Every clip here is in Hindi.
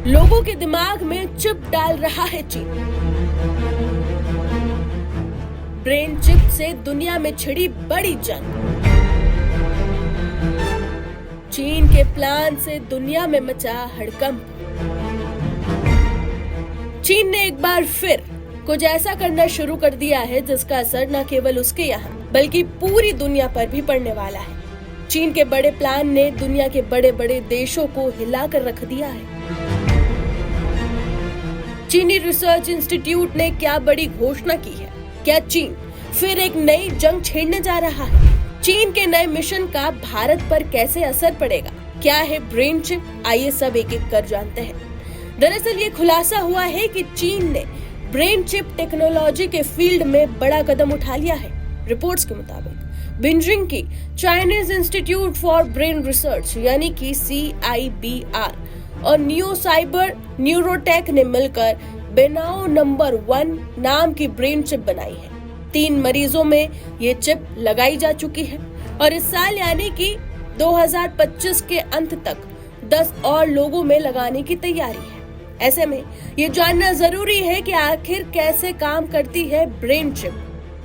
लोगों के दिमाग में चिप डाल रहा है चीन। ब्रेन चिप से दुनिया में छिड़ी बड़ी जंग। चीन के प्लान से दुनिया में मचा हड़कंप। चीन ने एक बार फिर कुछ ऐसा करना शुरू कर दिया है जिसका असर न केवल उसके यहाँ बल्कि पूरी दुनिया पर भी पड़ने वाला है। चीन के बड़े प्लान ने दुनिया के बड़े बड़े देशों को हिलाकर रख दिया है। चीनी रिसर्च इंस्टीट्यूट ने क्या बड़ी घोषणा की है? क्या चीन फिर एक नई जंग छेड़ने जा रहा है? चीन के नए मिशन का भारत पर कैसे असर पड़ेगा? क्या है ब्रेन चिप? आइए सब एक एक कर जानते हैं। दरअसल ये खुलासा हुआ है कि चीन ने ब्रेन चिप टेक्नोलॉजी के फील्ड में बड़ा कदम उठा लिया है। रिपोर्ट्स के मुताबिक बीजिंग की Chinese institute for brain research यानी कि CIBR और न्यू साइबर न्यूरोटेक ने मिलकर बेनाओ नंबर 1 नाम की ब्रेन चिप बनाई है। 3 मरीजों में ये चिप लगाई जा चुकी है और इस साल यानी कि 2025 के अंत तक 10 और लोगों में लगाने की तैयारी है। ऐसे में ये जानना जरूरी है कि आखिर कैसे काम करती है ब्रेन चिप।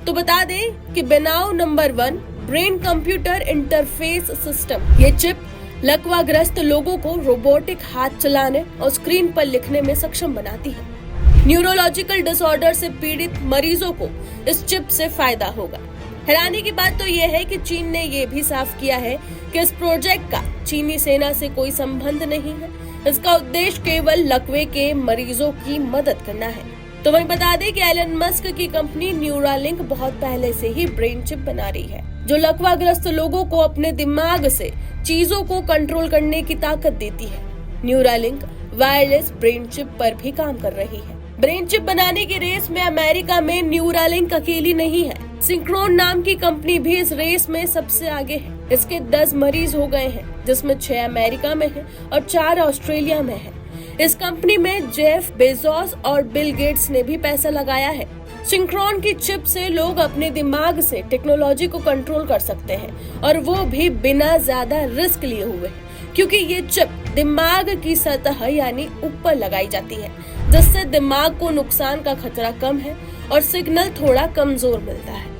तो बता दें कि बेनाओ number 1 brain computer interface system. ये चिप लकवाग्रस्त लोगों को रोबोटिक हाथ चलाने और स्क्रीन पर लिखने में सक्षम बनाती है। न्यूरोलॉजिकल डिसऑर्डर से पीड़ित मरीजों को इस चिप से फायदा होगा। हैरानी की बात तो यह है कि चीन ने यह भी साफ किया है कि इस प्रोजेक्ट का चीनी सेना से कोई संबंध नहीं है। इसका उद्देश्य केवल लकवे के मरीजों की मदद करना है। तो वहीं बता दें कि एलन मस्क की कंपनी न्यूरालिंक बहुत पहले से ही ब्रेन चिप बना रही है जो लकवाग्रस्त लोगों को अपने दिमाग से चीजों को कंट्रोल करने की ताकत देती है। न्यूरालिंक वायरलेस ब्रेन चिप पर भी काम कर रही है। ब्रेन चिप बनाने की रेस में अमेरिका में न्यूरालिंक अकेली नहीं है। सिंक्रोन नाम की कंपनी भी इस रेस में सबसे आगे है। इसके 10 मरीज हो गए हैं जिसमें 6 अमेरिका में हैं और 4 ऑस्ट्रेलिया में हैं। इस कंपनी में जेफ बेजोस और बिल गेट्स ने भी पैसा लगाया है। सिंक्रोन की चिप से लोग अपने दिमाग से टेक्नोलॉजी को कंट्रोल कर सकते हैं और वो भी बिना ज्यादा रिस्क लिए हुए, क्योंकि ये चिप दिमाग की सतह यानी ऊपर लगाई जाती है जिससे दिमाग को नुकसान का खतरा कम है और सिग्नल थोड़ा कमजोर मिलता है।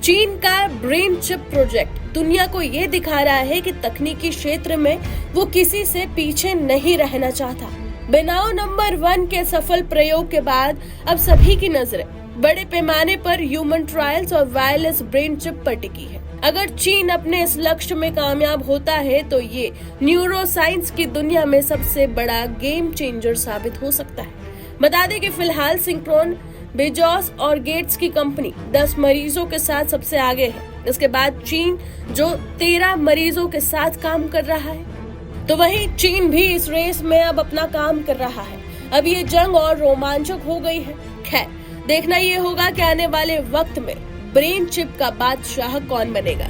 चीन का ब्रेन चिप प्रोजेक्ट दुनिया को ये दिखा रहा है कि तकनीकी क्षेत्र में वो किसी से पीछे नहीं रहना चाहता। बेनाओ नंबर 1 के सफल प्रयोग के बाद अब सभी की नजरें बड़े पैमाने पर ह्यूमन ट्रायल्स और वायरलेस ब्रेन चिप पर टिकी है। अगर चीन अपने इस लक्ष्य में कामयाब होता है तो ये न्यूरोसाइंस की दुनिया में सबसे बड़ा गेम चेंजर साबित हो सकता है। बता दें कि फिलहाल सिंक्रोन, बेजोस और गेट्स की कंपनी 10 मरीजों के साथ सबसे आगे है। इसके बाद चीन जो 13 मरीजों के साथ काम कर रहा है। तो वहीं चीन भी इस रेस में अब अपना काम कर रहा है। अब ये जंग और रोमांचक हो गई है। खैर, देखना ये होगा कि आने वाले वक्त में ब्रेन चिप का बादशाह कौन बनेगा।